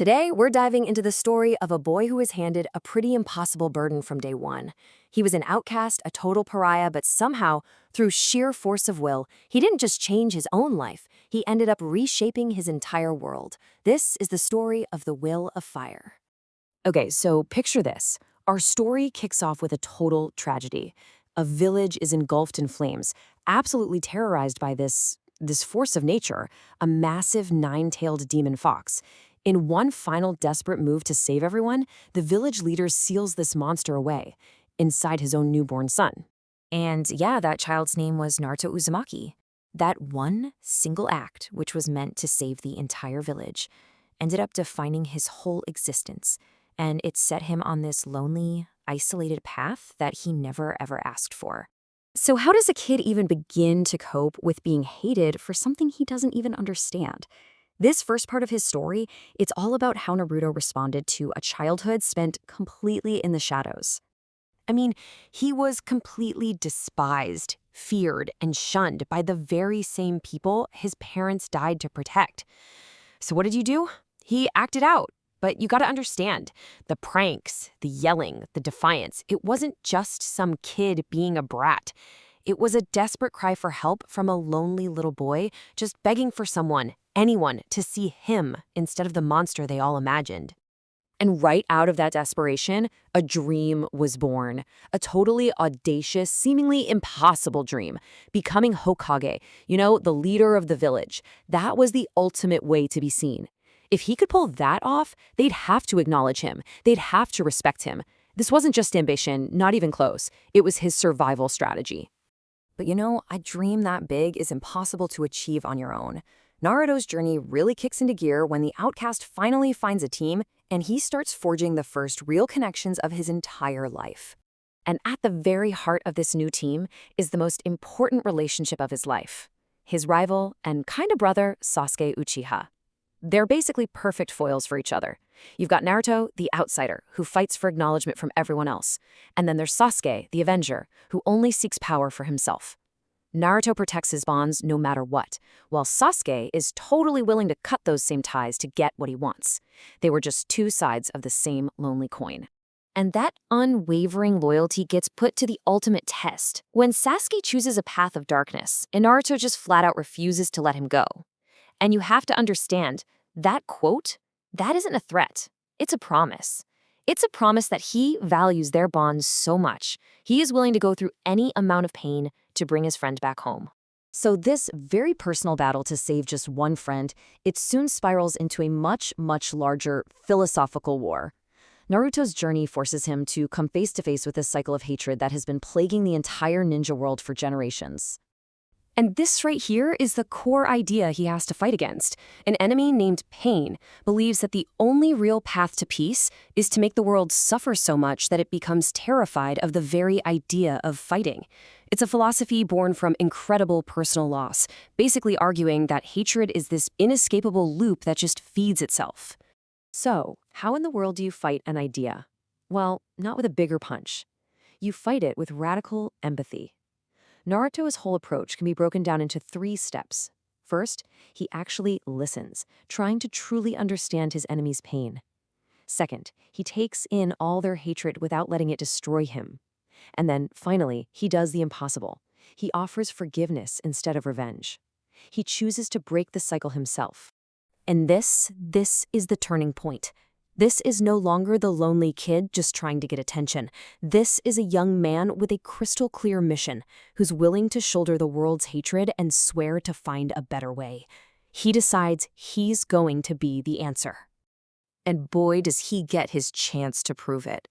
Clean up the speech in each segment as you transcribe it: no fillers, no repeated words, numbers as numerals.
Today, we're diving into the story of a boy who was handed a pretty impossible burden from day one. He was an outcast, a total pariah, but somehow, through sheer force of will, he didn't just change his own life, he ended up reshaping his entire world. This is the story of the Will of Fire. Okay, so picture this. Our story kicks off with a total tragedy. A village is engulfed in flames, absolutely terrorized by this force of nature, a massive nine-tailed demon fox. In one final desperate move to save everyone, the village leader seals this monster away, inside his own newborn son. And yeah, that child's name was Naruto Uzumaki. That one single act, which was meant to save the entire village, ended up defining his whole existence, and it set him on this lonely, isolated path that he never ever asked for. So how does a kid even begin to cope with being hated for something he doesn't even understand? This first part of his story, it's all about how Naruto responded to a childhood spent completely in the shadows. I mean, he was completely despised, feared, and shunned by the very same people his parents died to protect. So what did you do? He acted out. But you gotta understand, the pranks, the yelling, the defiance, it wasn't just some kid being a brat. It was a desperate cry for help from a lonely little boy just begging for someone, anyone, to see him instead of the monster they all imagined. And right out of that desperation, a dream was born. A totally audacious, seemingly impossible dream. Becoming Hokage, the leader of the village. That was the ultimate way to be seen. If he could pull that off, they'd have to acknowledge him. They'd have to respect him. This wasn't just ambition, not even close. It was his survival strategy. But a dream that big is impossible to achieve on your own. Naruto's journey really kicks into gear when the outcast finally finds a team and he starts forging the first real connections of his entire life. And at the very heart of this new team is the most important relationship of his life. His rival and kind of brother, Sasuke Uchiha. They're basically perfect foils for each other. You've got Naruto, the outsider, who fights for acknowledgement from everyone else. And then there's Sasuke, the avenger, who only seeks power for himself. Naruto protects his bonds no matter what, while Sasuke is totally willing to cut those same ties to get what he wants. They were just two sides of the same lonely coin. And that unwavering loyalty gets put to the ultimate test when Sasuke chooses a path of darkness, and Naruto just flat out refuses to let him go. And you have to understand, that quote, that isn't a threat. It's a promise. It's a promise that he values their bonds so much, he is willing to go through any amount of pain to bring his friend back home. So this very personal battle to save just one friend, it soon spirals into a much, much larger philosophical war. Naruto's journey forces him to come face to face with this cycle of hatred that has been plaguing the entire ninja world for generations. And this right here is the core idea he has to fight against. An enemy named Pain believes that the only real path to peace is to make the world suffer so much that it becomes terrified of the very idea of fighting. It's a philosophy born from incredible personal loss, basically arguing that hatred is this inescapable loop that just feeds itself. So, how in the world do you fight an idea? Well, not with a bigger punch. You fight it with radical empathy. Naruto's whole approach can be broken down into 3 steps. First, he actually listens, trying to truly understand his enemy's pain. Second, he takes in all their hatred without letting it destroy him. And then, finally, he does the impossible. He offers forgiveness instead of revenge. He chooses to break the cycle himself. And this is the turning point. This is no longer the lonely kid just trying to get attention. This is a young man with a crystal clear mission who's willing to shoulder the world's hatred and swear to find a better way. He decides he's going to be the answer. And boy, does he get his chance to prove it.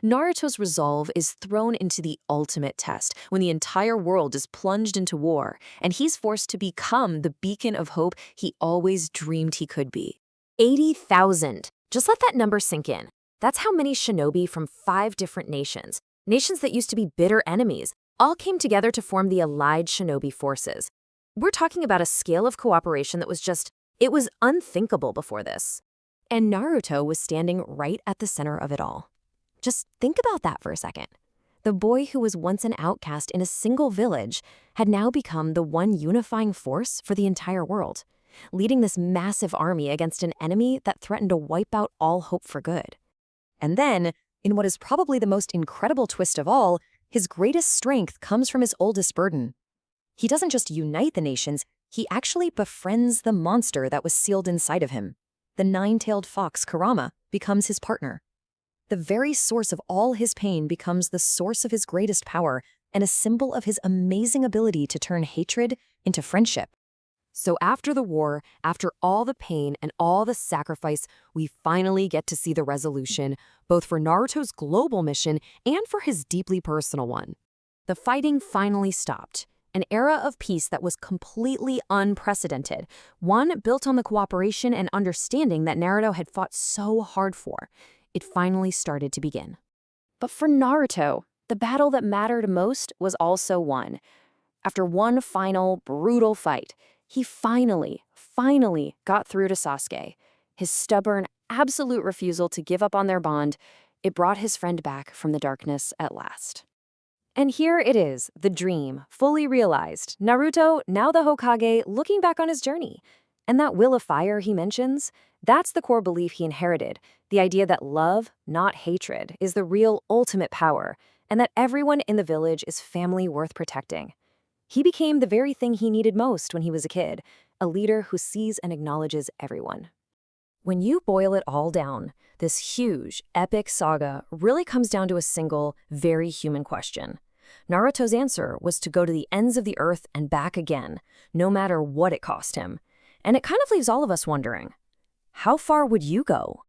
Naruto's resolve is thrown into the ultimate test when the entire world is plunged into war, and he's forced to become the beacon of hope he always dreamed he could be. 80,000. Just let that number sink in. That's how many shinobi from 5 different nations that used to be bitter enemies, all came together to form the allied shinobi forces. We're talking about a scale of cooperation that it was unthinkable before this. And Naruto was standing right at the center of it all. Just think about that for a second. The boy who was once an outcast in a single village had now become the one unifying force for the entire world. leading this massive army against an enemy that threatened to wipe out all hope for good. And then, in what is probably the most incredible twist of all, his greatest strength comes from his oldest burden. He doesn't just unite the nations, he actually befriends the monster that was sealed inside of him. The nine-tailed fox Kurama becomes his partner. The very source of all his pain becomes the source of his greatest power and a symbol of his amazing ability to turn hatred into friendship. So after the war, after all the pain and all the sacrifice, we finally get to see the resolution, both for Naruto's global mission and for his deeply personal one. The fighting finally stopped. An era of peace that was completely unprecedented, one built on the cooperation and understanding that Naruto had fought so hard for. It finally started to begin. But for Naruto, the battle that mattered most was also won. After one final, brutal fight, he finally got through to Sasuke. His stubborn, absolute refusal to give up on their bond, it brought his friend back from the darkness at last. And here it is, the dream, fully realized. Naruto, now the Hokage, looking back on his journey. And that will of fire he mentions, that's the core belief he inherited, the idea that love, not hatred, is the real ultimate power, and that everyone in the village is family worth protecting. He became the very thing he needed most when he was a kid, a leader who sees and acknowledges everyone. When you boil it all down, this huge, epic saga really comes down to a single, very human question. Naruto's answer was to go to the ends of the earth and back again, no matter what it cost him. And it kind of leaves all of us wondering, how far would you go?